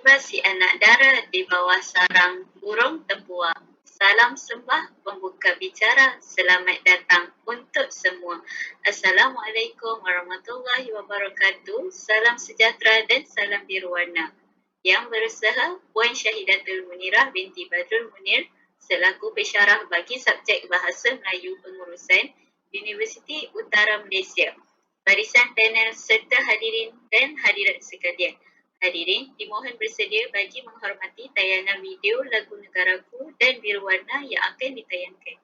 tiba si anak dara di bawah sarang burung tempuak. Salam sembah pembuka bicara, selamat datang untuk semua. Assalamualaikum warahmatullahi wabarakatuh. Salam sejahtera dan salam biru warna. Yang berusaha Puan Syahidatul Munirah binti Badrul Munir selaku pensyarah bagi subjek Bahasa Melayu Pengurusan Universiti Utara Malaysia. Barisan panel serta hadirin dan hadirat sekalian. Hadirin dimohon bersedia bagi menghormati tayangan video lagu Negaraku dan Biru Warna yang akan ditayangkan.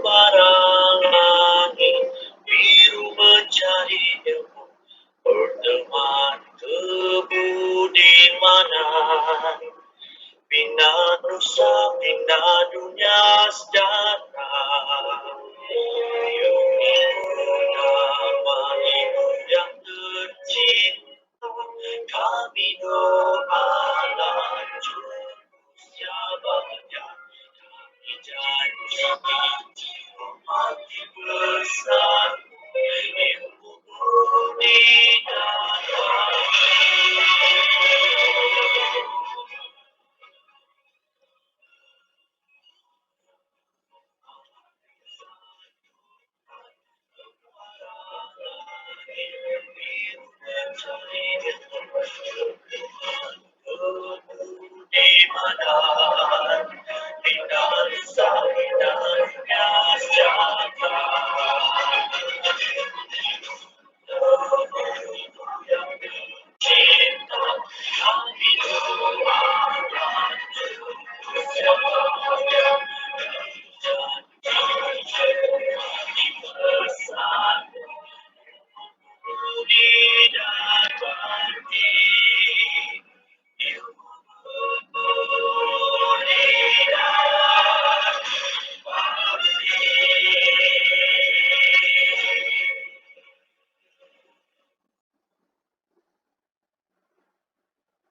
Barang langit biru mencari ilmu, berteman kebudimanan, bina nusa, bina dunia sejahtera. Nama ibu yang tercinta, kami doa lanjut usia bahagia. Janji hormati bersatu ilmu budi dan kebudimanan, bina nusa, bina dunia sejahtera. Yang tercinta, kami doa lanjut usia bahagia. Janji bersatu budi dan bakti, ilmu budi dan bakti.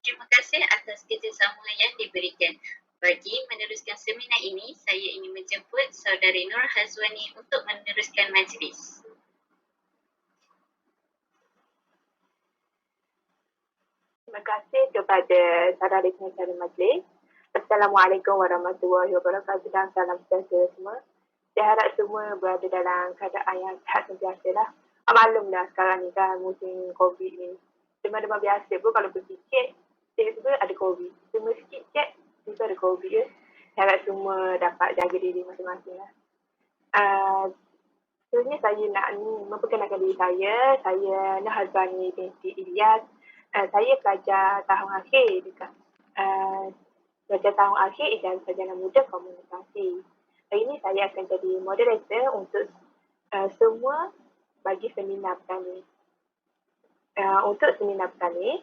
Terima kasih atas kerjasama yang diberikan. Bagi meneruskan seminar ini, saya ingin menjemput Saudari Nur Hazwani untuk meneruskan majlis. Terima kasih kepada saudara pengacara majlis. Assalamualaikum warahmatullahi wabarakatuh dan salam sejahtera semua. Saya harap semua berada dalam keadaan yang sihat sentiasa lah. Maklumlah sekarang ni kan musim COVID ni. Demam-demam biasa pun kalau bersikit, tiba-tiba ada COVID. Cuma sikit-sikit, tiba ada COVID ya. Saya harap semua dapat jaga diri masing-masing lah. Sebenarnya saya nak memperkenalkan diri saya. Saya Nur binti Ilyas. Saya pelajar tahun akhir dekat Pelajar tahun akhir Ijazah Sarjana Muda Komunikasi. Hari ini saya akan jadi moderator untuk semua bagi seminar kami. Untuk seminar kali,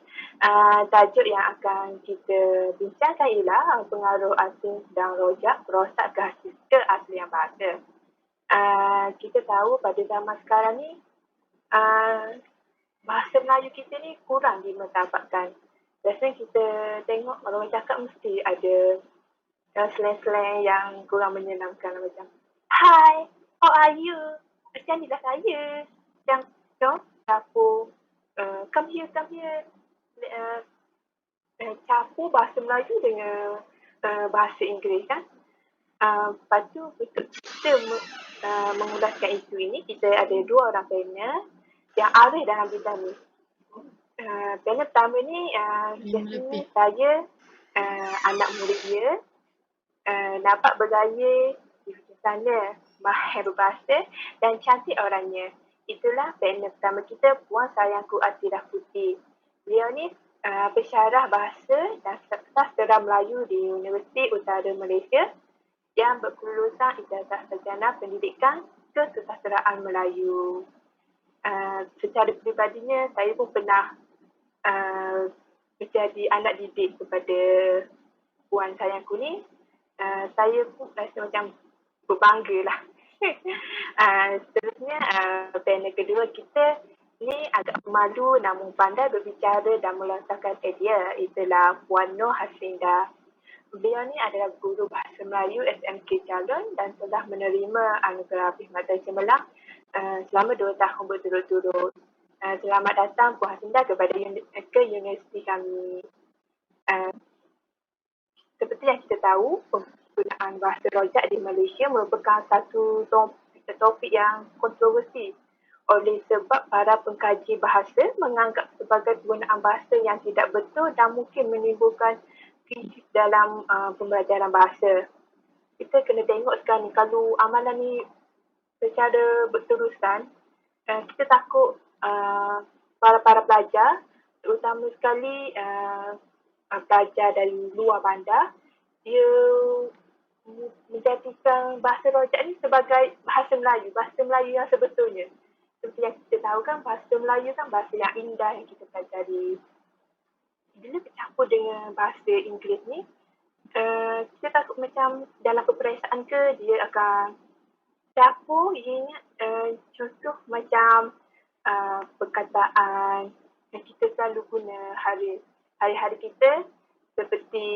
tajuk yang akan kita bincangkan ialah pengaruh asing dan rojak merosak keaslian bahasa. Kita tahu pada zaman sekarang ni, bahasa Melayu kita ni kurang dimertabatkan. Biasanya kita tengok kalau orang cakap mesti ada slang-slang yang kurang menyenangkan macam "Hi, how are you?" Macam ni lah saya. Yang campur come here. Campur bahasa Melayu dengan bahasa Inggeris kan. Lepas tu untuk kita mengulaskan isu ini, kita ada dua orang panel yang arif dalam bidang ni. Panel pertama ni biasanya saya anak murid dia dapat bergaya di sana, mahir berbahasa dan cantik orangnya. Itulah panel pertama kita, Puan Sayangku Atira Putih. Beliau ni pensyarah bahasa dan sastra Melayu di Universiti Utara Malaysia yang berkelulusan Ijazah Sarjana Pendidikan Kesusasteraan Melayu. Secara peribadinya, saya pun pernah menjadi anak didik kepada Puan Sayangku ni. Saya pun rasa macam berbangga lah. Seterusnya, panel kedua kita ni agak malu namun pandai berbicara dan melontarkan idea. Itulah Puan Nur Haslinda. Beliau ni adalah guru bahasa Melayu SMK Calon dan telah menerima anugerah Perkhidmatan Cemerlang selama 2 tahun berturut-turut. Selamat datang Puan Haslinda ke universiti kami. Seperti yang kita tahu, penggunaan bahasa rojak di Malaysia merupakan satu topik yang kontroversi oleh sebab para pengkaji bahasa menganggap sebagai penggunaan bahasa yang tidak betul dan mungkin menimbulkan krisis dalam pembelajaran bahasa. Kita kena tengok sekarang ni, kalau amalan ni secara berterusan, kita takut para pelajar, terutama sekali pelajar dari luar bandar, dia menjadikan bahasa rojak ni sebagai bahasa Melayu yang sebetulnya. Seperti yang kita tahu kan, bahasa Melayu kan bahasa yang indah yang kita pelajari. Bila bercampur dengan bahasa Inggeris ni, kita takut macam dalam peperiksaan ke dia akan campur. Ingat contoh macam perkataan yang kita selalu guna hari-hari kita, seperti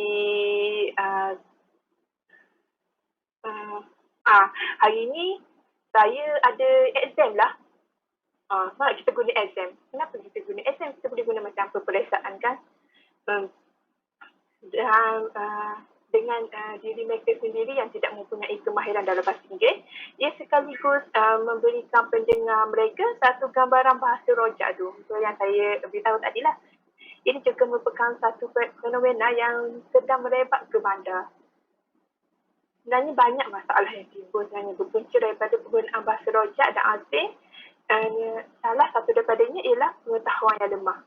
hari ni saya ada exam lah. Sebab kita guna exam. Kenapa kita guna exam? Kita boleh guna macam peperiksaan kan. Dan dengan diri mereka sendiri yang tidak mempunyai kemahiran dalam bahasa Inggeris, ia sekaligus memberikan pendengar mereka satu gambaran bahasa rojak tu. So yang saya beritahu tadi lah. Ini juga merupakan satu fenomena yang sedang merebak ke bandar. Sebenarnya banyak masalah yang timbul sebenarnya berpunca daripada penggunaan bahasa rojak dan asing. Salah satu daripadanya ialah pengetahuan yang lemah.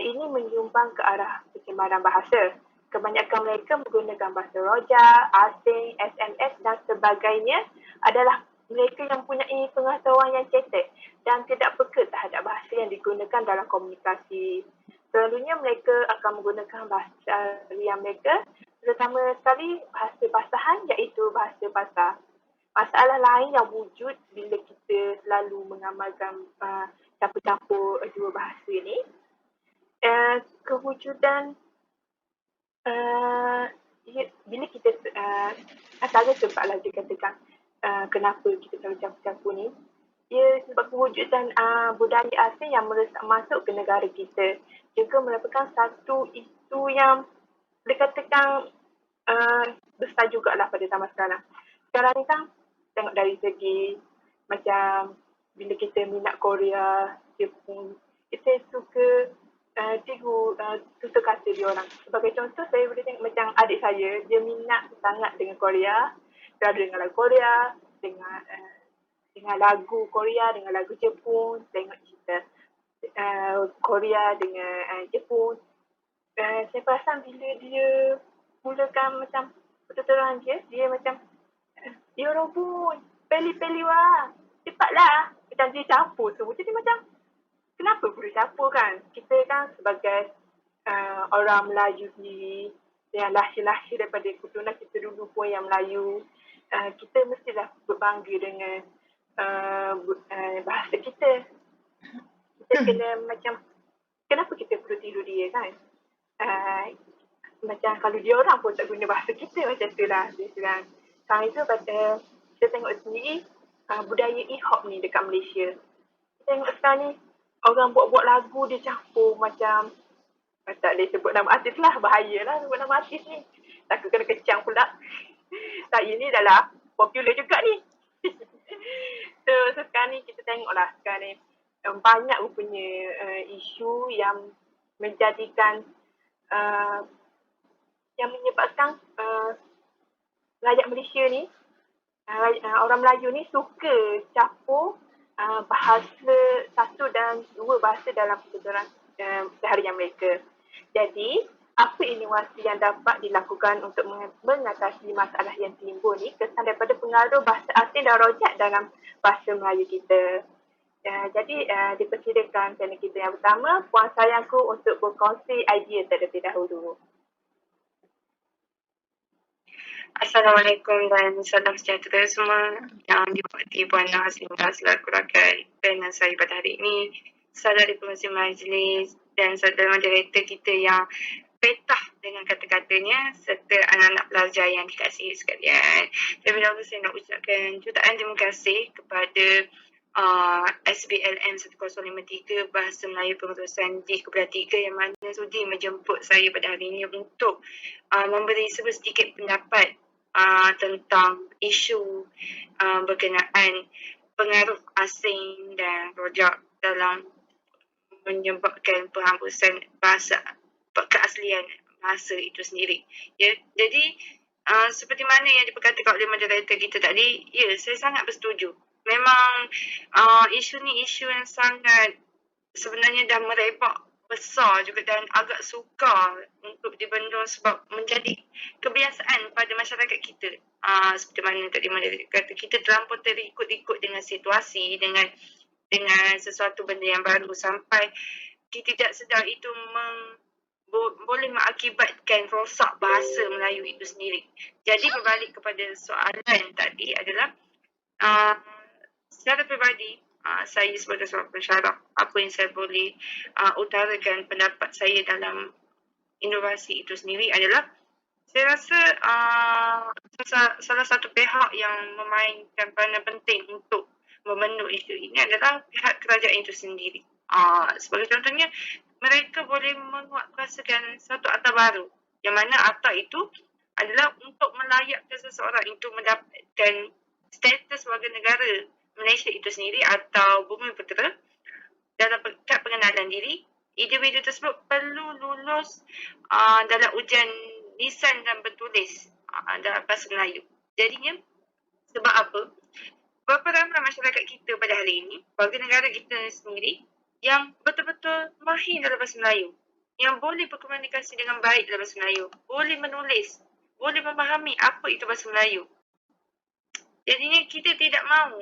Ini menyumbang ke arah pencemaran bahasa. Kebanyakan mereka menggunakan bahasa rojak, asing, SMS dan sebagainya adalah mereka yang mempunyai pengetahuan yang cetek dan tidak peka terhadap bahasa yang digunakan dalam komunikasi. Selalunya mereka akan menggunakan bahasa yang mereka, terutama sekali bahasa basahan, iaitu bahasa pasar. Masalah lain yang wujud bila kita selalu mengamalkan campur-campur dua bahasa ni, kewujudan bila kita antara sebablah dikatakan kenapa kita selalu campur-campur ni, ia sebab kewujudan budaya asing yang meresap masuk ke negara kita juga merupakan satu isu yang dikatakan besar jugalah pada zaman sekarang. Sekarang ni kan tengok dari segi macam bila kita minat Korea, Jepun, kita suka tiru tutur kata dia orang. Sebagai contoh, saya boleh tengok macam adik saya, dia minat sangat dengan Korea, selalu dengan lagu Korea, dengan lagu Korea, dengan lagu Jepun, tengok cerita Korea dengan Jepun. Saya perasan bila dia mulakan macam terang je, dia macam dia orang pun peli-peli wah. Cepatlah. Macam dia campur semua. Jadi macam kenapa perlu campur kan? Kita kan sebagai orang Melayu sendiri yang lahir-lahir daripada keturunan kita dulu pun yang Melayu, kita mestilah berbangga dengan bahasa kita. Kita kena macam kenapa kita perlu tiru dia kan? Macam kalau dia orang pun tak guna bahasa kita macam tu lah. Sekarang itu pada kita tengok sendiri budaya hip-hop ni dekat Malaysia. Kita tengok sekarang ni orang buat-buat lagu dia campur macam tak boleh sebut nama artis lah, bahayalah sebut nama artis ni. Takut kena kecang pula. Saya ni dah lah popular juga ni. So sekarang ni kita tengoklah sekarang ni banyak rupanya isu yang menjadikan yang menyebabkan rakyat Malaysia ni, orang Melayu ni suka campur bahasa satu dan dua bahasa dalam pertuturan seharian mereka. Jadi, apa inovasi yang dapat dilakukan untuk mengatasi masalah yang timbul ni kesan daripada pengaruh bahasa asing dan rojak dalam bahasa Melayu kita. Jadi, dipersilakan channel kita yang pertama, Puan Sayangku untuk berkongsi idea terlebih dahulu. Assalamualaikum dan salam sejahtera semua yang diwakili Puan Haslinah selaku rakan panel saya pada hari ini, saudara pengurusi majlis dan saudara moderator kita yang petah dengan kata-katanya serta anak-anak pelajar yang dikasihi sekalian. Terlebih dahulu saya nak ucapkan jutaan terima kasih kepada SBLM 1053 Bahasa Melayu Pengurusan D-3 yang mana sudi menjemput saya pada hari ini untuk memberi sedikit pendapat tentang isu berkenaan pengaruh asing dan rojak dalam menyebabkan penghapusan bahasa keaslian bahasa itu sendiri. Ya, jadi seperti mana yang diperkatakan oleh moderator kita tadi, ya, saya sangat bersetuju. Memang isu ni isu yang sangat sebenarnya dah merebak besar juga dan agak sukar untuk dibendung sebab menjadi kebiasaan pada masyarakat kita. Seperti mana tadi moderator kata, kita terlampau terikut-ikut dengan situasi, dengan sesuatu benda yang baru sampai kita tidak sedar itu boleh mengakibatkan rosak bahasa Melayu itu sendiri. Jadi berbalik kepada soalan tadi adalah secara peribadi, saya sebagai seorang pensyarah, apa yang saya boleh utarakan pendapat saya dalam inovasi itu sendiri adalah saya rasa salah satu pihak yang memainkan peranan penting untuk membendung isu ini adalah pihak kerajaan itu sendiri. Sebagai contohnya, mereka boleh menguatkuasakan satu akta baru yang mana akta itu adalah untuk melayakkan seseorang itu mendapatkan status warga negara Malaysia itu sendiri atau bumi putera. Dalam kad pengenalan diri, individu tersebut perlu lulus dalam ujian lisan dan bertulis dalam bahasa Melayu. Jadinya, sebab apa? Berapa ramai masyarakat kita pada hari ini, warga negara kita sendiri yang betul-betul mahir dalam bahasa Melayu, yang boleh berkomunikasi dengan baik dalam bahasa Melayu, boleh menulis, boleh memahami apa itu bahasa Melayu. Jadinya kita tidak mahu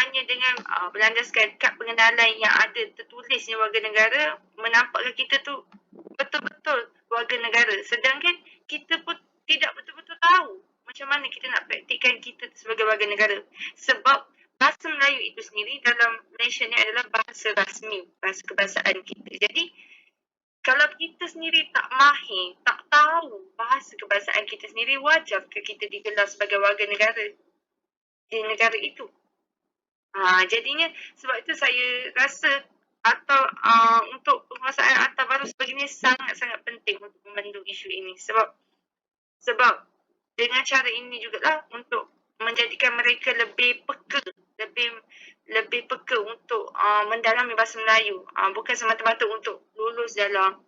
hanya dengan berlandaskan kad pengenalan yang ada tertulisnya warga negara menampakkan kita tu betul-betul warga negara, sedangkan kita pun tidak betul-betul tahu macam mana kita nak praktikkan kita sebagai warga negara. Sebab bahasa Melayu itu sendiri dalam Malaysia ni adalah bahasa rasmi, bahasa kebangsaan kita. Jadi kalau kita sendiri tak mahir, tak tahu bahasa kebangsaan kita sendiri, wajar ke kita digelar sebagai warga negara di negara itu? Jadinya sebab itu saya rasa atau untuk penguasaan akta baru sebegini sangat-sangat penting untuk membendung isu ini. Sebab dengan cara ini jugalah untuk menjadikan mereka lebih peka, lebih peka untuk mendalami bahasa Melayu, bukan semata-mata untuk lulus dalam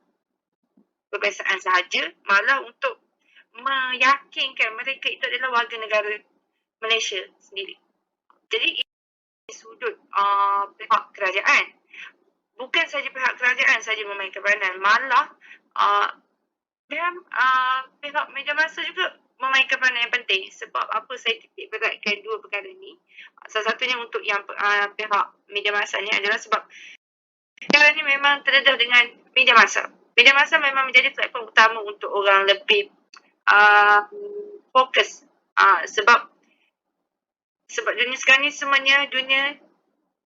kebiasaan sahaja, malah untuk meyakinkan mereka itu adalah warga negara Malaysia sendiri. Jadi sudut pihak kerajaan, bukan saja pihak kerajaan saja memainkan peranan, malah Dan pihak media masa juga memainkan peranan yang penting. Sebab apa saya titik beratkan dua perkara ni. Salah satunya untuk yang pihak media masa ni adalah sebab sekarang ni memang terdedah dengan media masa. Media masa memang menjadi platform utama untuk orang lebih fokus. Sebab dunia sekarang ni semuanya dunia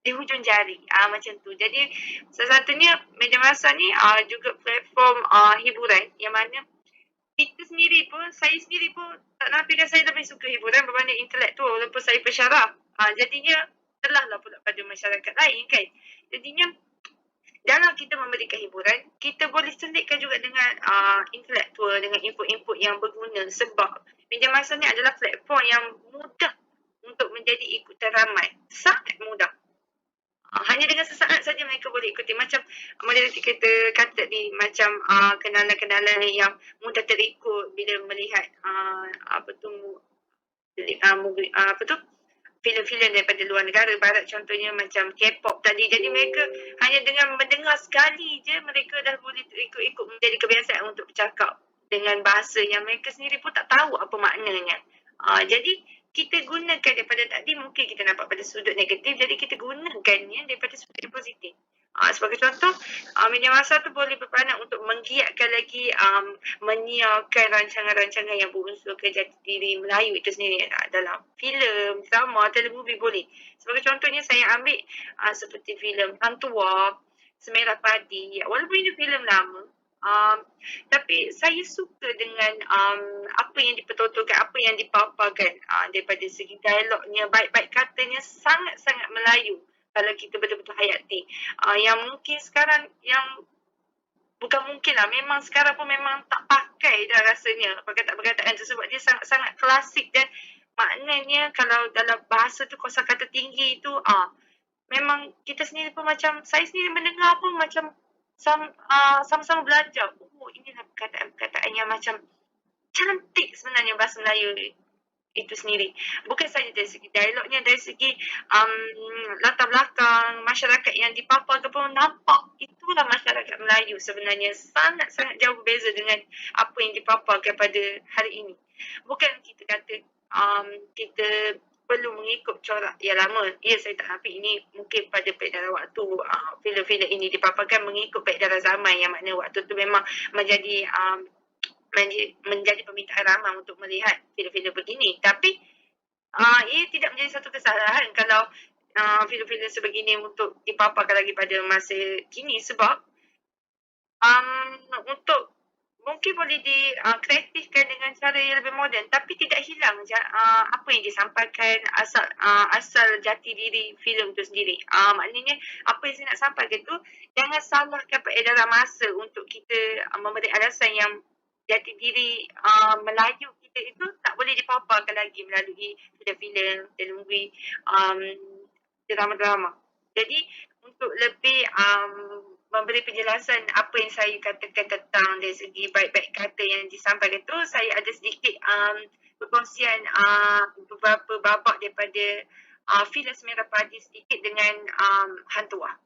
di hujung jari. Macam tu. Jadi salah satunya media masa ni juga platform hiburan yang mana kita sendiri pun, saya sendiri pun tak nafikan saya lebih suka hiburan berbanding intelektual walaupun saya pensyarah. Jadinya telahlah pula pada masyarakat lain kan. Jadinya dalam kita memberikan hiburan, kita boleh selitkan juga dengan intelektual, dengan input-input yang berguna sebab media masa ni adalah platform yang mudah untuk menjadi ikutan ramai. Sangat mudah. Hanya dengan sesaat saja mereka boleh ikuti. Macam moderator kita kata tadi, macam kenalan-kenalan yang mudah terikut bila melihat filem-filem daripada luar negara barat, contohnya macam K-pop tadi. Jadi mereka hanya dengan mendengar sekali je mereka dah boleh ikut-ikut menjadi kebiasaan untuk bercakap dengan bahasa yang mereka sendiri pun tak tahu apa maknanya. Jadi kita gunakan daripada tadi mungkin kita nampak pada sudut negatif, jadi kita gunakannya daripada sudut yang positif. Sebagai contoh, media masa tu boleh berperanan untuk menggiatkan lagi menyiarkan rancangan-rancangan yang berunsurkan jati diri Melayu itu sendiri dalam filem, drama, telemovie boleh. Sebagai contohnya saya ambil seperti filem Hantua, Semerah Padi. Walaupun ini filem lama, tapi saya suka dengan apa yang dipertontonkan, apa yang dipaparkan daripada segi dialognya, baik-baik katanya sangat-sangat Melayu kalau kita betul-betul hayati. Yang mungkin sekarang, yang bukan mungkin lah, memang sekarang pun memang tak pakai dah rasanya perkataan-perkataan tu sebab dia sangat-sangat klasik dan maknanya kalau dalam bahasa tu kosakata tinggi tu memang kita sendiri pun macam, saya sendiri mendengar pun macam sama-sama belajar. Oh, inilah perkataan-perkataan yang macam cantik sebenarnya bahasa Melayu itu sendiri. Bukan saja dari segi dialognya, dari segi latar belakang masyarakat yang dipaparkan pun nampak itulah masyarakat Melayu sebenarnya. Sangat-sangat jauh berbeza dengan apa yang dipaparkan pada hari ini. Bukan kita kata kita perlu mengikut corak yang lama. Ya, saya tak nampak ini mungkin pada peredaran waktu filem-filem ini dipaparkan mengikut peredaran zaman yang makna waktu tu memang menjadi menjadi permintaan ramai untuk melihat filem-filem begini. Tapi ia tidak menjadi satu kesalahan kalau filem-filem sebegini untuk dipaparkan lagi pada masa kini sebab untuk mungkin boleh dikreatifkan dengan cara yang lebih moden tapi tidak hilang apa yang disampaikan, asal jati diri filem itu sendiri. Maknanya apa yang saya nak sampaikan tu, jangan salahkan peredaran masa untuk kita memberi alasan yang jati diri Melayu kita itu tak boleh dipaparkan lagi melalui filem-filem, telemovie, drama-drama. Jadi untuk lebih memberi penjelasan apa yang saya katakan tentang dari segi baik-baik kata yang disampaikan itu, saya ada sedikit perkongsian beberapa babak daripada filem Semerah Padi sedikit dengan Hantua.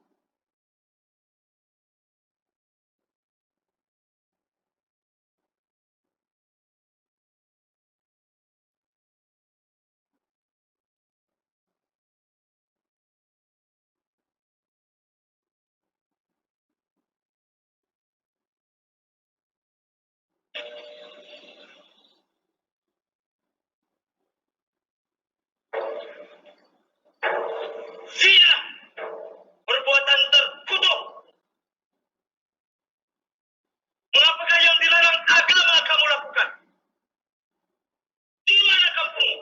Zina, perbuatan terkutuk. Mengapakah yang dilarang agama kamu lakukan? Di mana kampung?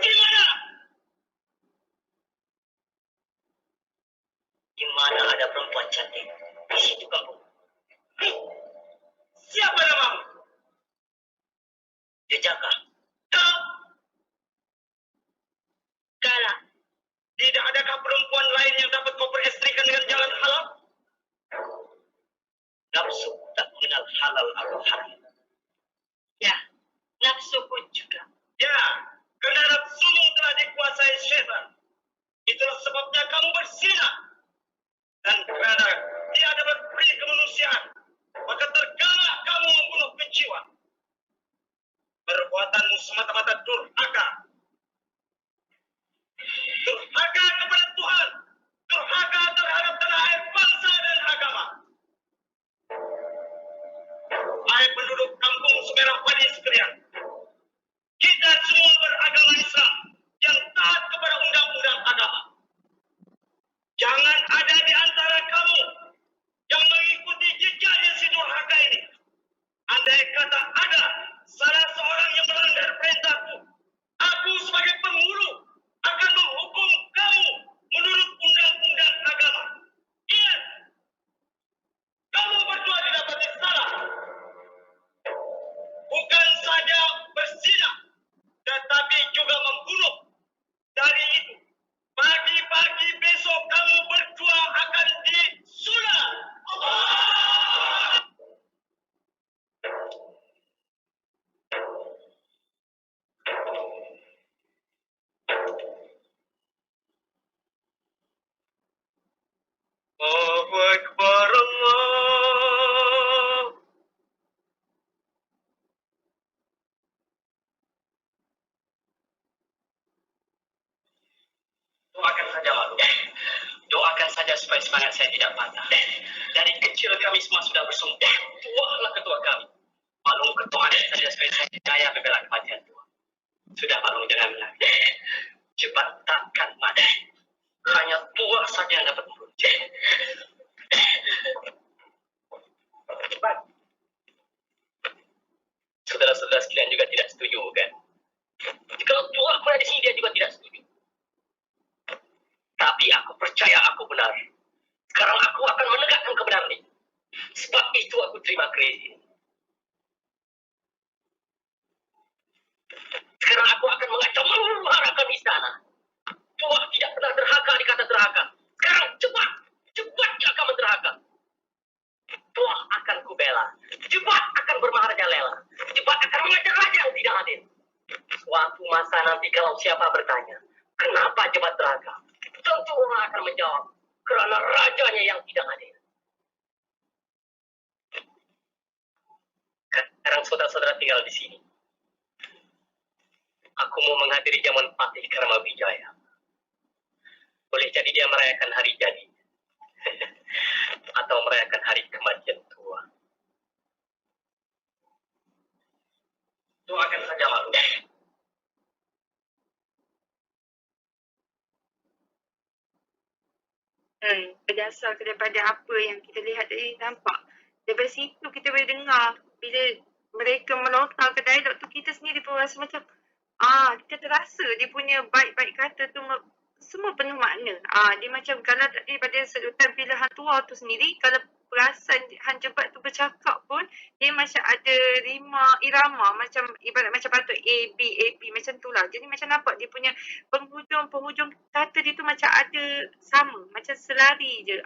Di mana? Di mana ada perempuan cantik? Di situ kampung. Siapa namamu? Jejaka. Kau? Kala. Tidak adakah perempuan lain yang dapat kau peristrikan dengan jalan halal? Nafsu tak mengenal halal atau haram. Ya, nafsu pun juga. Ya, kerana nafsumu telah dikuasai syaitan. Itulah sebabnya kamu berzina. Dan kerana durhaka. Durhaka kepada Tuhan. Durhaka terhadap tanah air, bangsa dan agama. Hai penduduk kampung Semerah Padi sekalian. Kita semua beragama Islam yang taat kepada undang-undang agama. Jangan ada di antara kamu yang mengikuti jejaknya si durhaka ini. Andai kata ada salah seorang yang melanggar perintahku, aku sebagai penghulu akan menghukum kamu menurut undang-undang agama. Ingat, kamu berdua didapati salah. Bukan saja berzina, tetapi juga membunuh. Dari itu, pagi-pagi besok kamu berdua akan disunat. Allahu Akbar Allah. Doakan saja malu. Doakan saja supaya semangat saya tidak patah. Dari kecil kami semua sudah bersumpah. Tualah ketua kami. Maklum ketua saja supaya saya jaya membela kematian Tua. Sudah maklum, jangan menangis. Cepat takkan mati. Hanya Tua saja yang dapat merujuk. Cepat. Saudara-saudara sekalian juga tidak setuju, kan? Kalau Tua berada di sini, dia juga tidak setuju. Tapi aku percaya aku benar. Sekarang aku akan menegakkan kebenaran ini. Sebab itu aku terima kredit. Sekarang aku akan mengacau mengharakan istana. Tua tidak pernah derhaka dikata derhaka. Sekarang cepat dia akan menderhaka. Tua akan kubela. Cepat akan bermarajalela. Cepat akan mengajar raja yang tidak adil. Suatu masa nanti kalau siapa bertanya, kenapa cepat derhaka? Tentu orang akan menjawab, kerana rajanya yang tidak adil. Sekarang saudara-saudara tinggal di sini. Aku mau menghadiri jamuan Patih Karmawijaya. Boleh jadi dia merayakan hari jadi. Atau merayakan hari kematian Tua. Doakan saja malu. Berdasar daripada apa yang kita lihat tadi, nampak daripada situ kita boleh dengar bila mereka melontarkan dialog tu, kita sendiri pun rasa macam kita terasa dia punya baik-baik kata tu semua penuh makna. Dia macam kalau daripada sedutan pilihan Tua tu sendiri, kalau perasan Han Jebat tu bercakap pun, dia macam ada irama macam ibarat macam patut A, B, macam tu lah. Jadi macam nampak dia punya penghujung kata dia tu macam ada sama, macam selari je.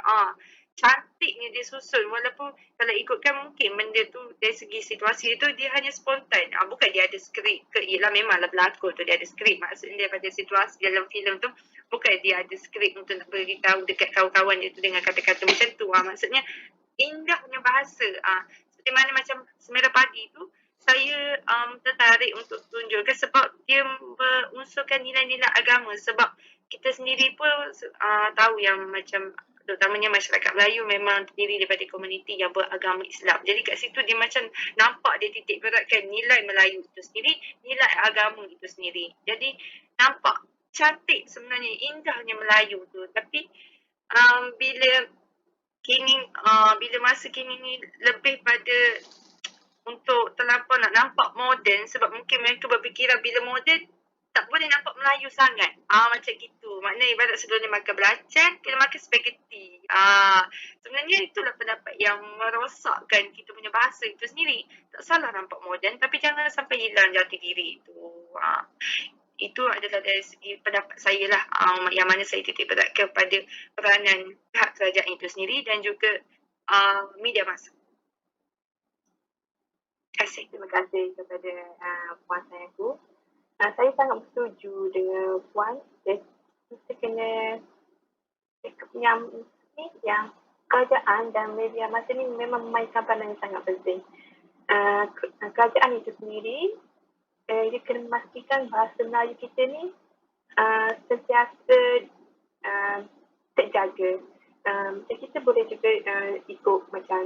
Cantiknya dia susun, walaupun kalau ikutkan mungkin benda tu dari segi situasi tu dia hanya spontan. Bukan dia ada skrip ke, ialah memanglah berlakon tu dia ada skrip. Maksudnya daripada situasi dalam filem tu bukan dia ada skrip untuk nak beritahu dekat kawan-kawan dia tu dengan kata-kata macam tu. Maksudnya indahnya bahasa. Seperti mana macam Semerah Padi tu, saya tertarik untuk tunjukkan sebab dia berunsurkan nilai-nilai agama. Sebab kita sendiri pun tahu yang macam terutamanya masyarakat Melayu memang terdiri daripada komuniti yang beragama Islam. Jadi kat situ dia macam nampak dia titik beratkan nilai Melayu itu sendiri, nilai agama itu sendiri. Jadi nampak cantik sebenarnya, indahnya Melayu tu. Tapi bila masa kini ni lebih pada untuk terlampau nak nampak moden, sebab mungkin mereka berfikiran bila moden tak boleh nampak Melayu sangat. Macam gitu. Maknanya ibarat sebelum dia makan belacan, kena makan spaghetti. Sebenarnya itulah pendapat yang merosakkan kita punya bahasa itu sendiri. Tak salah nampak moden, tapi jangan sampai hilang jati diri itu. Itu adalah dari segi pendapat saya lah, yang mana saya titik beratkan kepada peranan pihak kerajaan itu sendiri dan juga media masa. Terima kasih kepada Puan Sayangku. Saya sangat bersetuju dengan Puan. Kita kena yang kerajaan dan media masa ni memang memainkan peranan yang sangat penting. Kerajaan itu sendiri dia kena memastikan bahasa Melayu kita ni sentiasa terjaga. Macam kita boleh juga ikut macam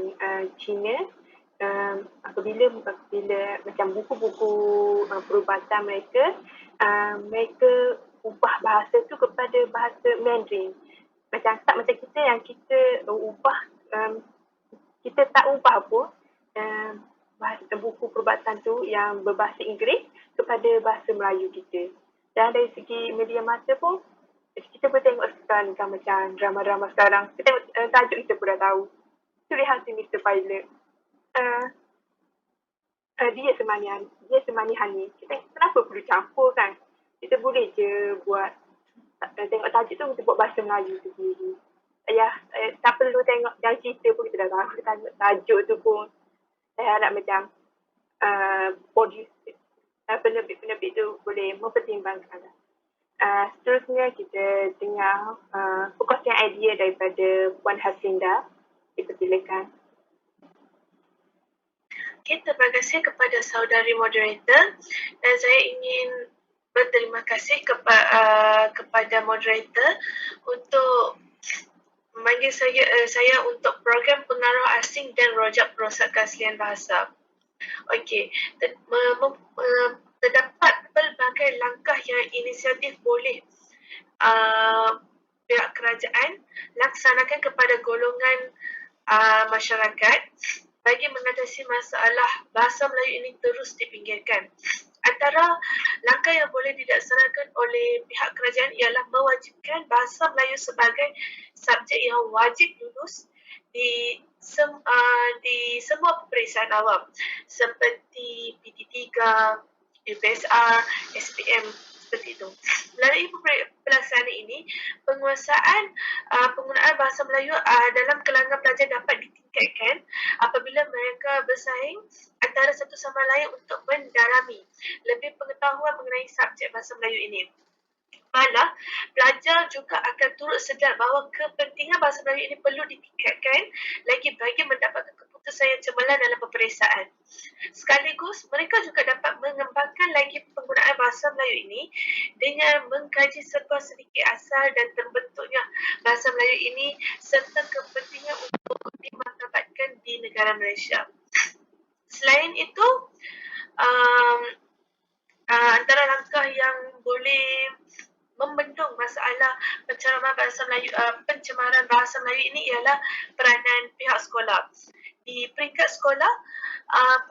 Cina, apabila macam buku-buku perubatan mereka, mereka ubah bahasa tu kepada bahasa Mandarin. Macam tak macam kita yang kita ubah, kita tak ubah pun bahasa buku perubatan tu yang berbahasa Inggeris kepada bahasa Melayu kita. Dan dari segi media masa pun, kita boleh tengok sekarang kan, macam drama-drama sekarang. Kita tengok tajuk kita pun dah tahu. Suri Hati Mr. Pilot. Dia semani Hani. Kita kenapa perlu campur kan? Kita boleh je buat, tengok tajuk tu, kita buat bahasa Melayu tu sendiri. Tak perlu tengok yang cerita pun kita dah tahu. Kita tengok tajuk tu pun. Saya harap macam producer, penerbit tu boleh mempertimbangkan. Seterusnya kita dengar perkongsian idea daripada Puan Haslinda. Dipersilakan. Okay, terima kasih kepada saudari moderator dan saya ingin berterima kasih kepada moderator untuk memanggil saya untuk program pengaruh asing dan rojak perosak keaslian bahasa. Okey, terdapat pelbagai langkah yang inisiatif boleh pihak kerajaan laksanakan kepada golongan masyarakat bagi mengatasi masalah bahasa Melayu ini terus dipinggirkan. Antara langkah yang boleh dilaksanakan oleh pihak kerajaan ialah mewajibkan bahasa Melayu sebagai subjek yang wajib lulus di semua peperiksaan awam seperti PT3, UPSR, SPM, seperti itu. Melalui pelaksanaan ini, penguasaan penggunaan bahasa Melayu dalam kalangan pelajar dapat ditingkatkan apabila mereka bersaing antara satu sama lain untuk mendalami lebih pengetahuan mengenai subjek bahasa Melayu ini. Malah, pelajar juga akan turut sedar bahawa kepentingan bahasa Melayu ini perlu ditingkatkan lagi bagi mendapatkan keputusan yang cemerlang dalam peperiksaan. Sekaligus, mereka juga dapat mengembangkan lagi penggunaan bahasa Melayu ini dengan mengkaji serba sedikit asal dan terbentuknya bahasa Melayu ini serta kepentingan untuk dimartabatkan di negara Malaysia. Selain itu, antara langkah yang boleh membendung masalah pencemaran bahasa Melayu ini ialah peranan pihak sekolah. Di peringkat sekolah,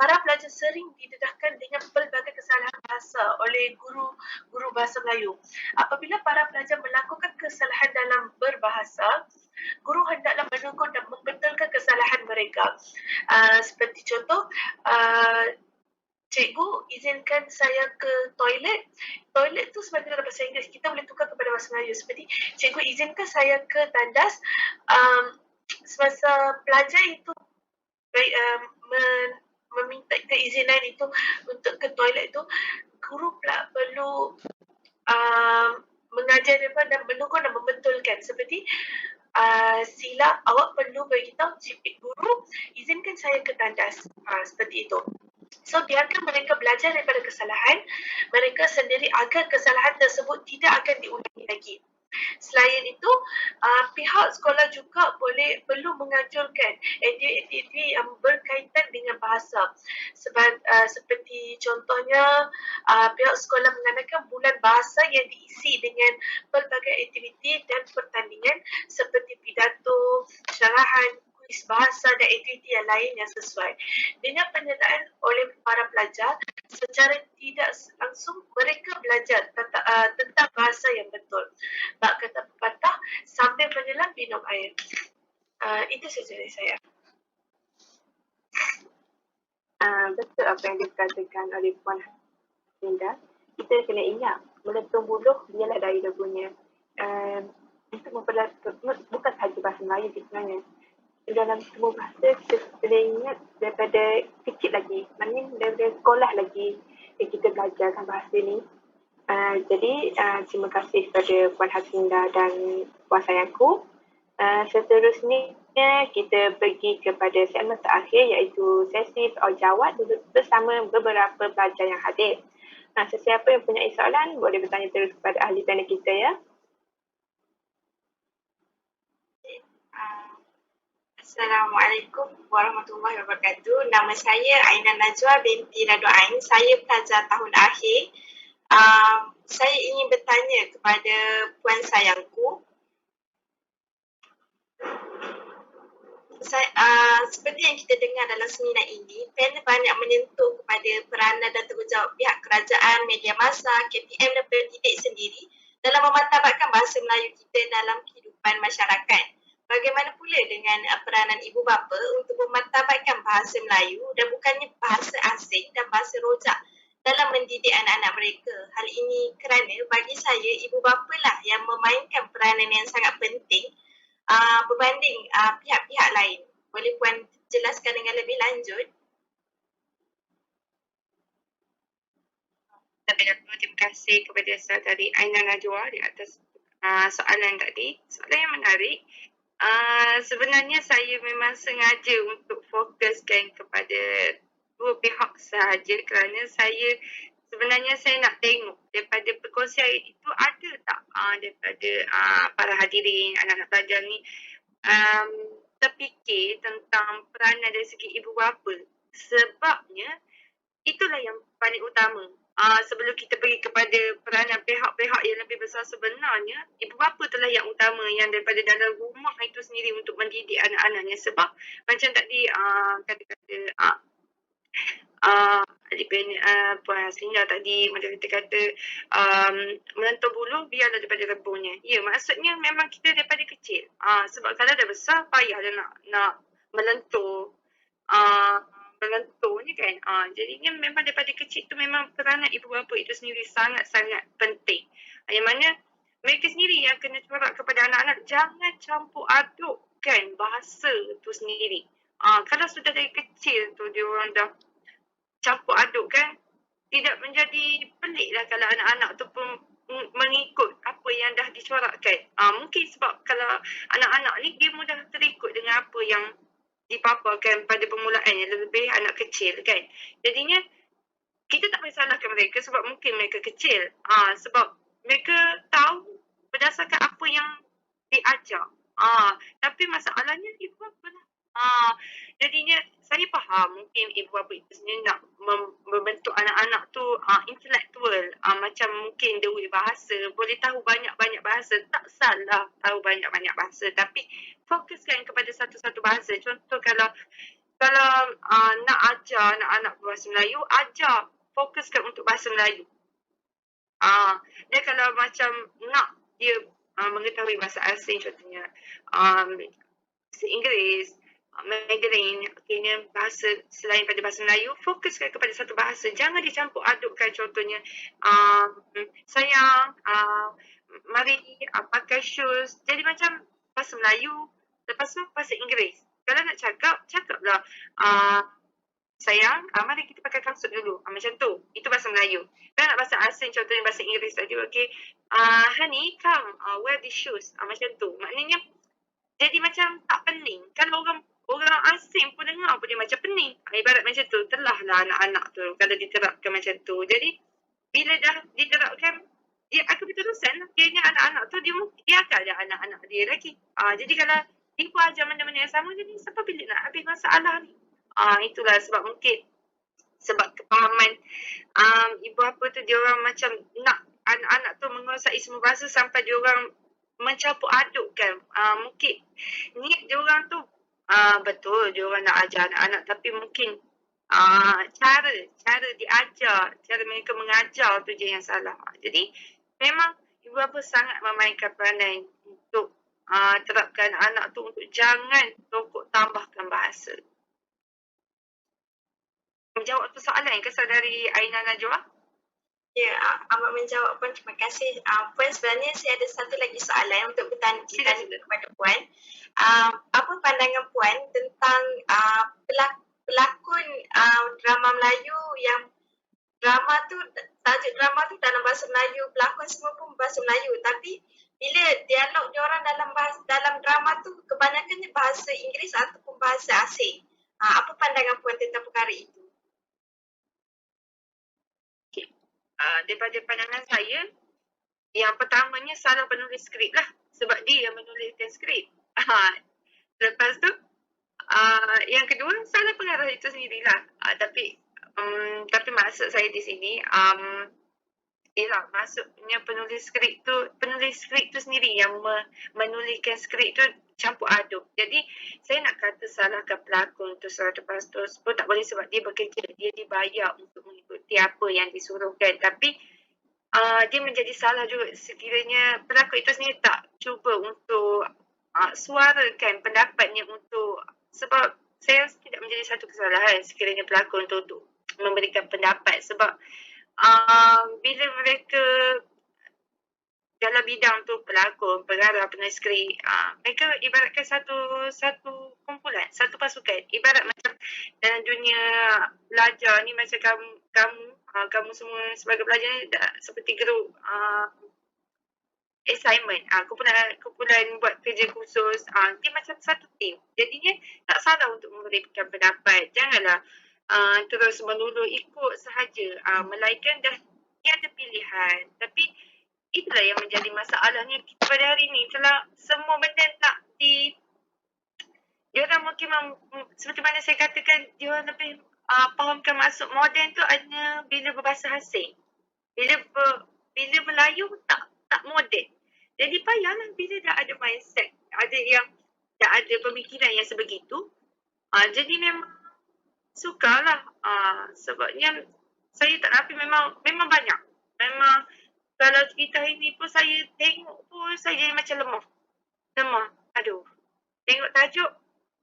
para pelajar sering didedahkan dengan pelbagai kesalahan bahasa oleh guru bahasa Melayu. Apabila para pelajar melakukan kesalahan dalam berbahasa, guru hendaklah menegur dan membetulkan kesalahan mereka. Seperti contoh, cikgu, izinkan saya ke toilet. Toilet tu sebagai dalam bahasa Inggeris, kita boleh tukar kepada bahasa Melayu. Seperti, cikgu, izinkan saya ke tandas. Semasa pelajar itu meminta keizinan itu untuk ke toilet itu, guru pula perlu mengajar mereka dan menegur dan membetulkan. Seperti, sila awak perlu beritahu guru, izinkan saya ke tandas. Seperti itu. So, biarkan mereka belajar daripada kesalahan mereka sendiri agar kesalahan tersebut tidak akan diulangi lagi. Selain itu, pihak sekolah juga perlu menganjurkan aktiviti yang berkaitan dengan bahasa. Seperti contohnya, pihak sekolah mengadakan bulan bahasa yang diisi dengan pelbagai aktiviti dan pertandingan seperti pidato, syarahan, kuis bahasa dan aktiviti yang lain yang sesuai. Dengan penyertaan oleh para pelajar, secara tidak langsung mereka belajar tentang bahasa yang betul. Bak kata pepatah, sambil menyelam minum air. Itu saja dari saya. Betul apa yang dikatakan oleh Puan Haslinda. Kita kena ingat, meletung buluh biarlah dari debunya. Untuk bukan sahaja bahasa Melayu sebenarnya. Dalam semua bahasa kita kena ingat daripada kecil lagi, maknanya daripada sekolah lagi kita belajarkan bahasa ni. Jadi terima kasih kepada Puan Haslinda dan Puan Sayangku. Seterusnya kita pergi kepada segmen terakhir iaitu sesi soal jawab bersama beberapa pelajar yang hadir. Sesiapa yang punya soalan boleh bertanya terus kepada ahli panel kita ya. Assalamualaikum warahmatullahi wabarakatuh. Nama saya Aina Najwa binti Radu Ain. Saya pelajar tahun akhir. Saya ingin bertanya kepada puan sayangku. Seperti yang kita dengar dalam seminar ini, panel banyak menyentuh kepada peranan dan tanggungjawab pihak kerajaan, media massa, KPM dan pendidik sendiri dalam memantabatkan bahasa Melayu kita dalam kehidupan masyarakat. Bagaimana pula dengan peranan ibu bapa untuk memantabatkan bahasa Melayu dan bukannya bahasa asing dan bahasa rojak dalam mendidik anak-anak mereka. Hal ini kerana bagi saya ibu bapa lah yang memainkan peranan yang sangat penting berbanding pihak-pihak lain. Boleh Puan jelaskan dengan lebih lanjut? Terima kasih kepada saudari Aina Najwa di atas soalan tadi. Soalan yang menarik. Sebenarnya saya memang sengaja untuk fokuskan kepada dua pihak sahaja kerana sebenarnya saya nak tengok daripada perkongsian itu ada tak daripada para hadirin, anak-anak pelajar ni terfikir tentang peranan dari segi ibu bapa. Sebabnya itulah yang paling utama. Sebelum kita pergi kepada peranan pihak-pihak yang lebih besar, sebenarnya ibu bapa itulah yang utama yang daripada dalam rumah itu sendiri untuk mendidik anak-anaknya. Sebab macam tadi kata-kata Puan Haslinda tadi macam kita kata melentur bulu biarlah daripada rebungnya. Ya, maksudnya memang kita daripada kecil. Sebab kalau dah besar payahlah nak melentur ni kan. Jadinya memang daripada kecil tu memang peranan ibu bapa itu sendiri sangat-sangat penting. Yang mana mereka sendiri yang kena corak kepada anak-anak, jangan campur adukkan bahasa tu sendiri. Kalau sudah dari kecil tu dia orang dah campur aduk kan, tidak menjadi pelik lah kalau anak-anak tu pun mengikut apa yang dah dicorakkan. Mungkin sebab kalau anak-anak ni dia mudah terikut dengan apa yang dipaparkan pada permulaan yang lebih anak kecil kan. Jadinya kita tak boleh salahkan mereka sebab mungkin mereka kecil. Sebab mereka tahu berdasarkan apa yang diajar. Tapi masalahnya ibu bapa lah. Jadinya saya faham mungkin ibu bapa itu sendiri nak membentuk anak-anak tu intelektual, macam mungkin dewa bahasa, boleh tahu banyak-banyak bahasa, tak salah tahu banyak-banyak bahasa, tapi fokuskan kepada satu-satu bahasa. Contoh kalau nak ajar anak-anak bahasa Melayu, ajar fokuskan untuk bahasa Melayu. Dia kalau macam nak dia mengetahui bahasa asing, contohnya bahasa Inggeris, Mandarin, bahasa selain pada bahasa Melayu, fokuskan kepada satu bahasa. Jangan dicampur adukkan, contohnya sayang, mari pakai shoes. Jadi macam bahasa Melayu, lepas tu bahasa Inggeris. Kalau nak cakaplah sayang, mari kita pakai kasut dulu. Macam tu. Itu bahasa Melayu. Kalau nak bahasa asing, contohnya bahasa Inggeris tadi, okay, honey, come, wear these shoes. Macam tu. Maknanya, jadi macam tak pening. Kalau orang asing pun dengar pun dia macam pening. Ibarat macam tu, telahlah anak-anak tu kalau diterapkan macam tu. Jadi, bila dah diterapkan, dia akan berterusan. Akhirnya anak-anak tu, dia akan ada anak-anak dia lagi. Jadi kalau ibu ajar benda-benda yang sama, jadi sampai bila nak habis masalah ni? Itulah sebab mungkin sebab kepahaman ibu bapa tu dia orang macam nak anak-anak tu menguasai semua bahasa sampai dia orang mencampur adukkan. Mungkin niat dia orang tu betul dia orang nak ajar anak-anak, tapi mungkin cara diajar, cara mereka mengajar tu je yang salah. Jadi memang ibu bapa sangat memainkan peranan untuk terapkan anak tu untuk jangan tokok tambahkan bahasa. Menjawab persoalan ke saudari Aina Najwa? Ya, amat menjawab Puan. Terima kasih. Puan, sebenarnya saya ada satu lagi soalan untuk bertanya kepada Puan. Apa pandangan Puan tentang pelakon drama Melayu yang tajuk drama tu dalam bahasa Melayu, pelakon semua pun bahasa Melayu, tapi bila dialog diorang dalam drama tu kebanyakannya bahasa Inggeris ataupun bahasa asing. Apa pandangan Puan tentang perkara itu? daripada pandangan saya, yang pertamanya salah penulis skrip lah. Sebab dia yang menuliskan skrip. Lepas tu, yang kedua, salah pengarah itu sendirilah. Tapi maksud saya di sini, ialah maksudnya penulis skrip tu sendiri yang menuliskan skrip tu campur aduk. Jadi saya nak kata salahkan pelakon tu 100% pun tak boleh sebab dia bekerja, dia dibayar untuk mengikuti apa yang disuruhkan. Tapi dia menjadi salah juga sekiranya pelakon itu sendiri tak cuba untuk suarakan pendapatnya sebab saya rasa tidak menjadi satu kesalahan sekiranya pelakon tu untuk memberikan pendapat sebab bila mereka dalam bidang tu pelakon, pengarah, penulis skrip, mereka ibaratkan satu kumpulan, satu pasukan. Ibarat macam dalam dunia belajar ni macam kamu semua sebagai pelajar ni seperti grup assignment, kumpulan buat kerja khusus, dia macam satu tim. Jadinya tak salah untuk memberikan pendapat. Janganlah terus melulu ikut sahaja, melainkan dia ada pilihan. Tapi itulah yang menjadi masalahnya kita pada hari ni. Telah semua benda nak diorang mungkin seperti mana saya katakan, diorang lebih fahamkan maksud moden tu hanya bila berbahasa asing. Bila Melayu tak moden. Jadi payahlah bila dah ada mindset, dah ada pemikiran yang sebegitu. Jadi memang sukalah, sebabnya saya tak nafi memang banyak. Memang kalau cerita ini pun saya tengok pun saya jadi macam lemah. Aduh. Tengok tajuk,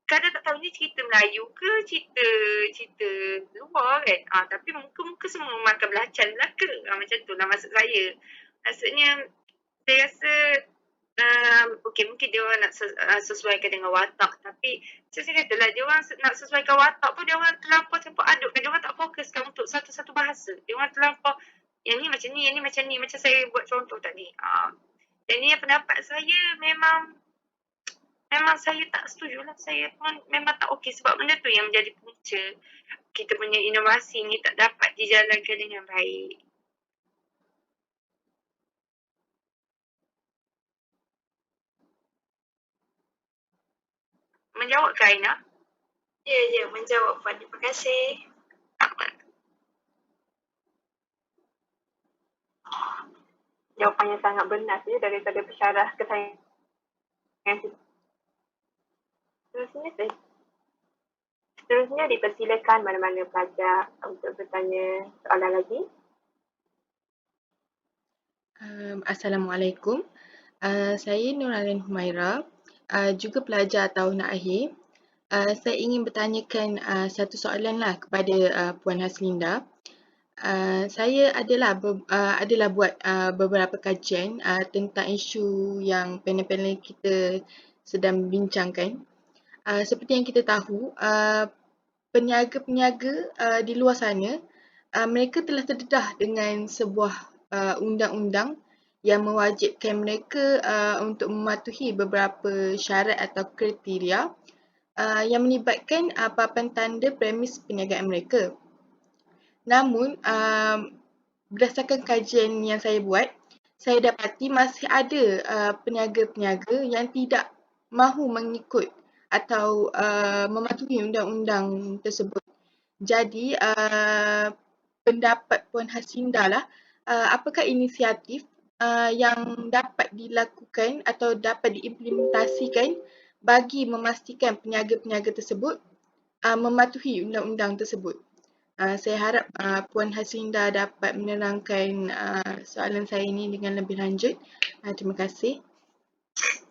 kadang tak tahu ni cerita Melayu ke cerita luar kan. Tapi muka-muka semua makan belacan belaka. Macam tu lah maksud saya. Maksudnya saya rasa mungkin dia orang nak sesuaikan dengan watak, tapi saya katalah dia orang nak sesuaikan watak pun dia orang terlampau campur aduk dan dia orang tak fokuskan untuk satu-satu bahasa. Dia orang terlampau yang ni macam ni, yang ni macam ni, macam saya buat contoh tadi. Dan ni pendapat saya memang saya tak setuju lah. Saya pun memang tak okey sebab benda tu yang menjadi punca kita punya inovasi ni tak dapat dijalankan dengan baik. Menjawab ke Aina? Ya, menjawab Puan. Terima kasih. Jawapannya sangat benar saja daripada pesyarah kesayangan kita. Seterusnya dipersilakan mana-mana pelajar untuk bertanya soalan lagi. Assalamualaikum. Saya Nuralin Humaira, juga pelajar tahun akhir. Saya ingin bertanyakan satu soalan lah kepada Puan Haslinda. Saya adalah buat beberapa kajian tentang isu yang panel-panel kita sedang bincangkan. Seperti yang kita tahu, peniaga-peniaga di luar sana, mereka telah terdedah dengan sebuah undang-undang yang mewajibkan mereka untuk mematuhi beberapa syarat atau kriteria yang melibatkan papan tanda premis perniagaan mereka. Namun, berdasarkan kajian yang saya buat, saya dapati masih ada peniaga-peniaga yang tidak mahu mengikut atau mematuhi undang-undang tersebut. Jadi, pendapat Puan Haslinda lah, apakah inisiatif yang dapat dilakukan atau dapat diimplementasikan bagi memastikan peniaga-peniaga tersebut mematuhi undang-undang tersebut. Saya harap Puan Haslinda dapat menerangkan soalan saya ini dengan lebih lanjut. Terima kasih.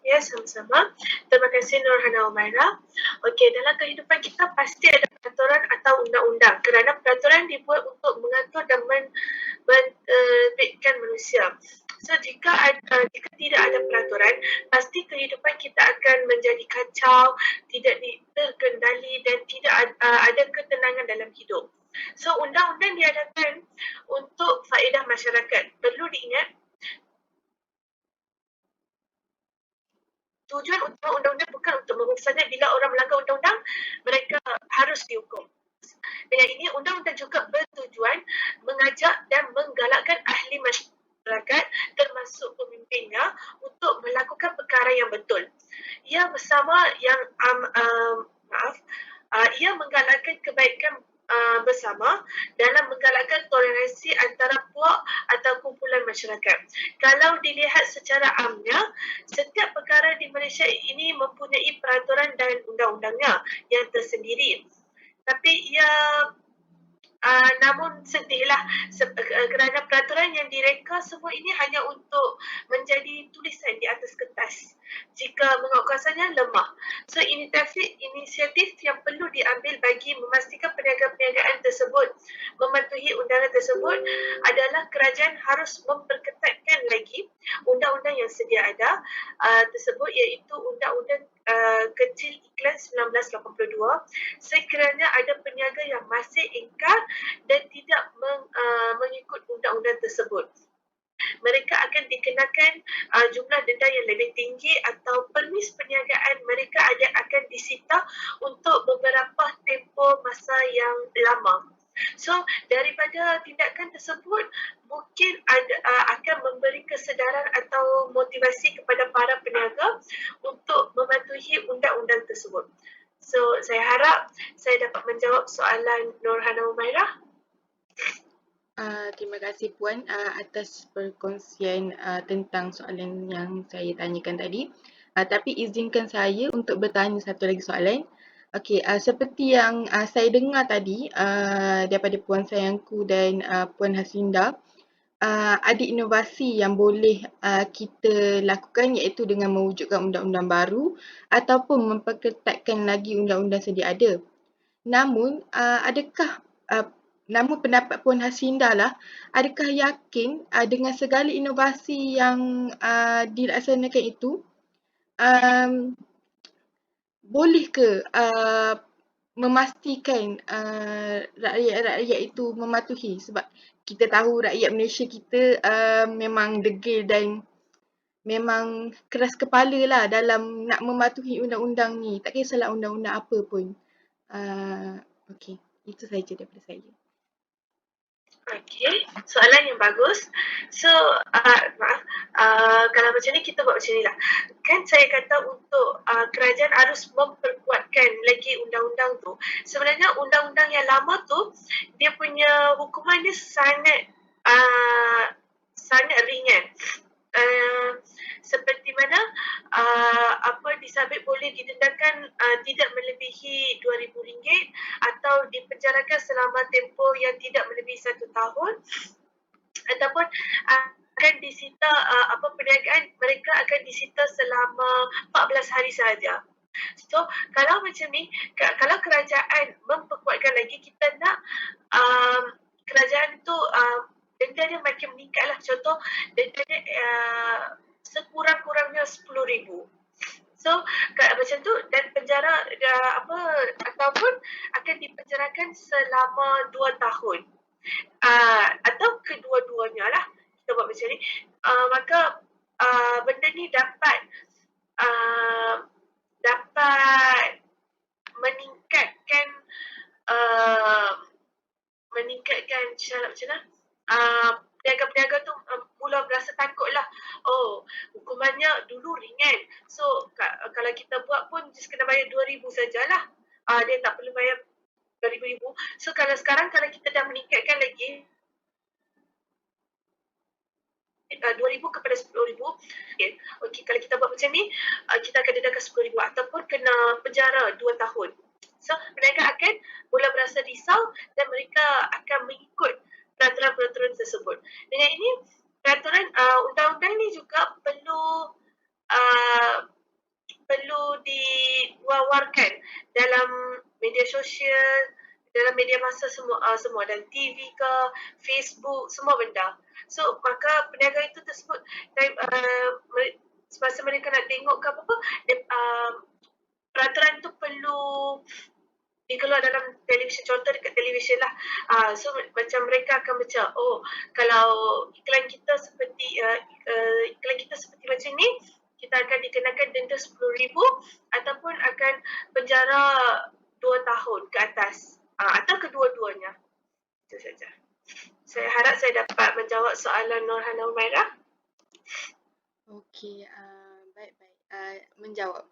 Ya, sama-sama. Terima kasih Nurhana Umaira. Okey, dalam kehidupan kita pasti ada peraturan atau undang-undang kerana peraturan dibuat untuk mengatur dan mentadbirkan manusia. So, jika tidak ada peraturan, pasti kehidupan kita akan menjadi kacau, tidak terkendali dan tidak ada ketenangan dalam hidup. So, undang-undang diadakan untuk faedah masyarakat. Perlu diingat, tujuan utama undang-undang bukan untuk memaksakan bila orang melanggar undang-undang, mereka harus dihukum. Dengan ini, undang-undang juga bertujuan mengajak dan menggalakkan ahli masyarakat termasuk pemimpinnya untuk melakukan perkara yang betul. Ia bersama yang ia menggalakkan kebaikan bersama dalam menggalakkan toleransi antara puak atau kumpulan masyarakat. Kalau dilihat secara amnya, setiap perkara di Malaysia ini mempunyai peraturan dan undang-undangnya yang tersendiri. Tapi ia namun sedihlah kerana peraturan yang direka semua ini hanya untuk menjadi tulisan di atas kertas jika penguatkuasanya lemah. So inisiatif yang perlu diambil bagi memastikan perniagaan-perniagaan tersebut mematuhi undangan tersebut adalah kerajaan harus memperketatkan lagi undang-undang yang sedia ada tersebut, iaitu Undang-Undang Kecil Iklan 1982. Sekiranya ada peniaga yang masih ingkar dan tidak mengikut undang-undang tersebut, mereka akan dikenakan jumlah denda yang lebih tinggi atau permis perniagaan mereka akan disita untuk beberapa tempoh masa yang lama. So, daripada tindakan tersebut, mungkin akan memberi kesedaran atau motivasi kepada para peniaga untuk mematuhi undang-undang tersebut. So, saya harap saya dapat menjawab soalan Nurhana Umairah. Terima kasih Puan atas perkongsian tentang soalan yang saya tanyakan tadi. Tapi izinkan saya untuk bertanya satu lagi soalan. Okey, seperti yang saya dengar tadi daripada Puan Sayangku dan Puan Haslinda, ada inovasi yang boleh kita lakukan, iaitu dengan mewujudkan undang-undang baru ataupun memperketatkan lagi undang-undang sedia ada. Namun namun pendapat Puan Haslinda lah, adakah yakin dengan segala inovasi yang dilaksanakan itu, boleh ke memastikan rakyat-rakyat itu mematuhi? Sebab kita tahu rakyat Malaysia kita memang degil dan memang keras kepala lah dalam nak mematuhi undang-undang ni. Tak kisahlah undang-undang apa pun. Okey, itu saja daripada saya. Okey, soalan yang bagus. So, kalau macam ni kita buat macam ni lah. Kan saya kata untuk kerajaan harus memperkuatkan lagi undang-undang tu. Sebenarnya undang-undang yang lama tu, dia punya hukuman dia sangat ringan. Seperti mana apa disabit boleh didendakan tidak melebihi RM2,000 atau dipenjarakan selama tempoh yang tidak melebihi 1 tahun, ataupun akan disita perniagaan mereka akan disita selama 14 hari sahaja. So, kalau macam ni, kalau kerajaan memperkuatkan lagi, kita nak kerajaan tu denda dia makin meningkat lah. Contoh, denda dia sekurang-kurangnya RM10,000. So, macam tu, dan penjara ataupun akan dipenjarakan selama 2 tahun. Atau kedua-duanya lah, kita buat macam ni. Maka benda ni dapat meningkatkan macam mana? Peniaga-peniaga tu mula berasa takut lah. Oh, hukumannya dulu ringan. So, kalau kita buat pun just kena bayar RM2,000 sajalah. Dia tak perlu bayar RM2,000. So, kalau sekarang kalau kita dah meningkatkan lagi RM2,000 kepada RM10,000. Okey, kalau kita buat macam ni, kita akan dedakan RM10,000 ataupun kena penjara 2 tahun. So, mereka akan mula berasa risau dan mereka akan mengikut peraturan-peraturan tersebut. Dengan ini, peraturan undang-undang ni juga perlu diwawarkan dalam media sosial, dalam media masa semua dan TV ke, Facebook, semua benda. So, maka peniaga itu tersebut semasa mereka nak tengok ke apa-apa, peraturan tu perlu dikeluar dalam televisyen, contoh dekat televisyen lah. So, macam mereka akan baca, oh, kalau iklan kita seperti macam ni, kita akan dikenakan denda RM10,000 ataupun akan penjara 2 tahun ke atas. atau kedua-duanya. Itu saja. Saya harap saya dapat menjawab soalan Nurhana Umairah. Okey, baik-baik. Menjawab.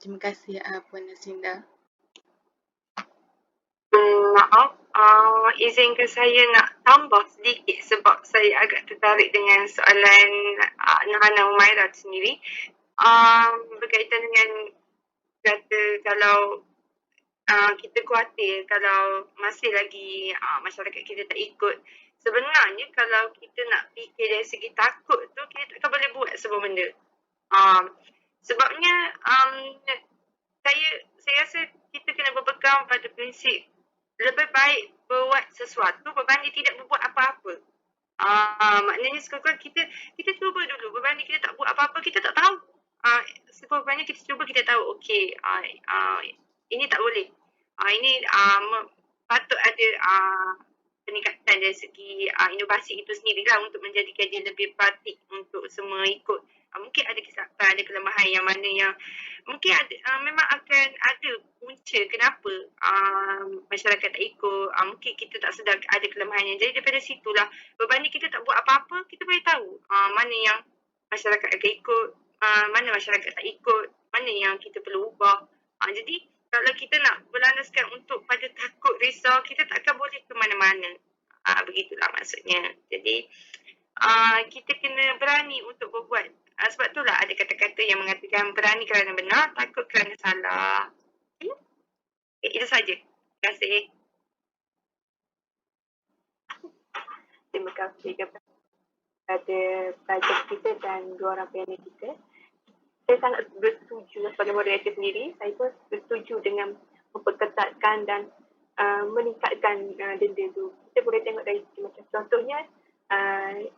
Terima kasih Puan Nasinda. Maaf, izinkan saya nak tambah sedikit sebab saya agak tertarik dengan soalan Nurhana Umairah sendiri. Berkaitan dengan kata kalau kita khawatir kalau masih lagi masyarakat kita tak ikut. Sebenarnya kalau kita nak fikir dari segi takut tu, kita takkan boleh buat sebuah benda. Sebabnya saya rasa kita kena berpegang pada prinsip lebih baik buat sesuatu berbanding tidak berbuat apa-apa. Maknanya sekurang-kurang kita cuba dulu berbanding kita tak buat apa-apa, kita tak tahu. Sekurang-kurangnya kita cuba, kita tahu okey, ini tak boleh. Ini patut ada peningkatan dari segi inovasi itu sendirilah untuk menjadikan dia lebih praktik untuk semua ikut. Mungkin ada kesilapan, ada kelemahan yang mana yang mungkin ada, memang akan ada punca kenapa masyarakat tak ikut. Mungkin kita tak sedar ada kelemahannya. Jadi daripada situlah, berbanding kita tak buat apa-apa, kita boleh tahu mana yang masyarakat akan ikut, mana masyarakat tak ikut, mana yang kita perlu ubah. Jadi kalau kita nak berlandaskan untuk pada takut, risau, kita tak akan boleh ke mana-mana. Begitulah maksudnya. Jadi kita kena berani untuk berbuat. Sebab itulah ada kata-kata yang mengatakan berani kerana benar, takut kerana salah. Okay, itu saja. Terima kasih. Terima kasih kepada pelajar kita dan dua orang panel kita. Saya sangat bersetuju sebagai moderator sendiri. Saya pun bersetuju dengan memperketatkan dan meningkatkan denda tu. Kita boleh tengok dari macam contohnya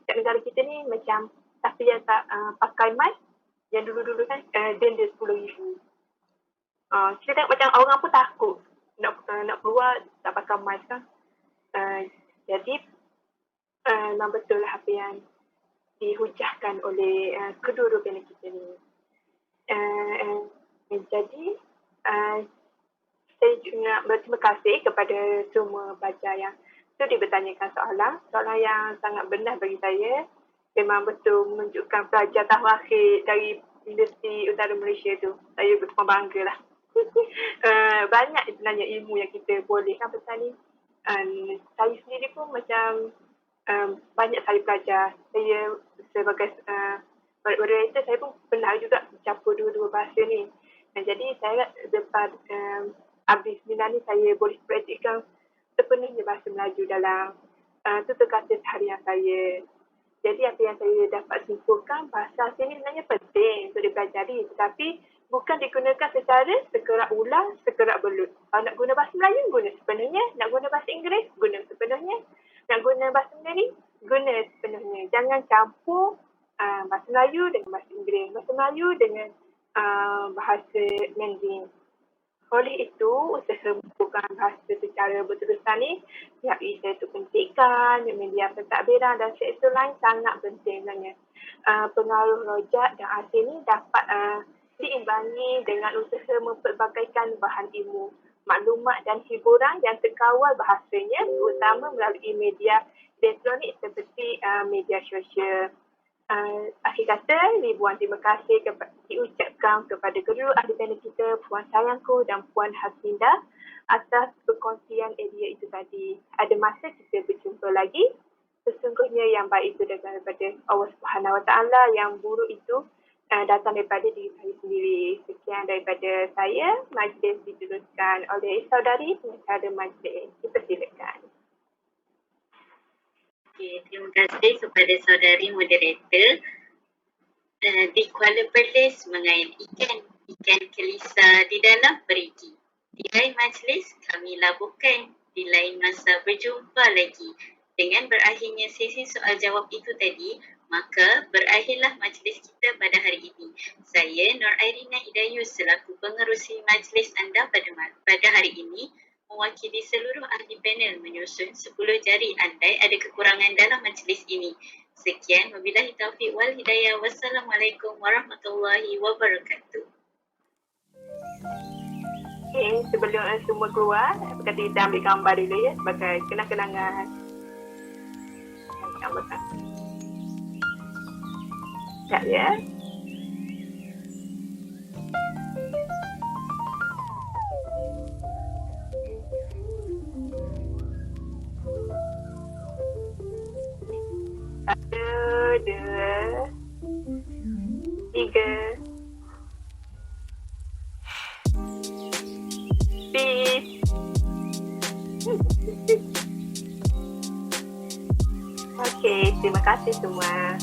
kat negara kita ni macam siapa yang tak pakai mask, yang dulu-dulu kan denda RM10,000. Kita tengok macam orang pun takut nak keluar tak pakai mask kan. Jadi memang betul lah apa yang dihujahkan oleh kedua-dua panel kita ni. Jadi saya juga berterima kasih kepada semua pelajar yang sudah bertanyakan soalan yang sangat benar bagi saya. Memang betul menunjukkan pelajar tahun akhir dari Universiti Utara Malaysia tu. Saya berterima bangga lah. Banyak sebenarnya ilmu yang kita boleh kan pasal ni. Saya sendiri pun macam banyak saya belajar. Saya sebagai moderator, saya pun pernah juga campur dua-dua bahasa ni. Jadi saya lepas habis seminar ni, saya boleh praktikkan sepenuhnya bahasa Melayu dalam tutur kata seharian saya. Jadi apa yang saya dapat simpulkan, bahasa asing ni sebenarnya penting untuk dipelajari, tetapi bukan digunakan secara sekerak ulang, sekerak belut. Kalau nak guna bahasa Melayu, guna sepenuhnya. Nak guna bahasa Inggeris, guna sepenuhnya. Nak guna bahasa Mandarin, guna sepenuhnya. Jangan campur bahasa Melayu dengan bahasa Inggeris, bahasa Melayu dengan bahasa Mandarin. Oleh itu, usaha membuka bahasa secara berterusan ni, pihak riset itu pendidikan, media pentadbiran dan sektor lain sangat penting sebenarnya. Pengaruh rojak dan asing ni dapat diimbangi dengan usaha mempelbagaikan bahan ilmu, maklumat dan hiburan yang terkawal bahasanya, terutama melalui media elektronik seperti media sosial. Akhir kata, ribuan terima kasih diucapkan kepada kedua ahli panel kita, Puan Sayangku dan Puan Hasminda, atas perkongsian idea itu tadi. Ada masa kita berjumpa lagi. Sesungguhnya yang baik itu daripada Allah Subhanahu Wa Taala, yang buruk itu datang daripada diri saya sendiri. Sekian daripada saya. Majlis diteruskan oleh saudari pengacara majlis. Dipersilakan. Okay, terima kasih kepada saudari moderator. Di Kuala Perlis mengait ikan kelisa di dalam perigi. Di lain majlis kami labuhkan, di lain masa berjumpa lagi. Dengan berakhirnya sesi soal jawab itu tadi, maka berakhirlah majlis kita pada hari ini. Saya Nur Airina Hidayus selaku pengerusi majlis anda pada hari ini, mewakili seluruh ahli panel menyusun 10 jari andai ada kekurangan dalam majlis ini. Sekian, wabillahi taufiq wal hidayah. Wassalamualaikum warahmatullahi wabarakatuh. Okay, sebelum semua keluar, kata kita ambil gambar dulu ya sebagai kenang-kenangan. Gambar kan. Sekejap ya. Satu, dua, tiga. Peace. Okay, terima kasih semua.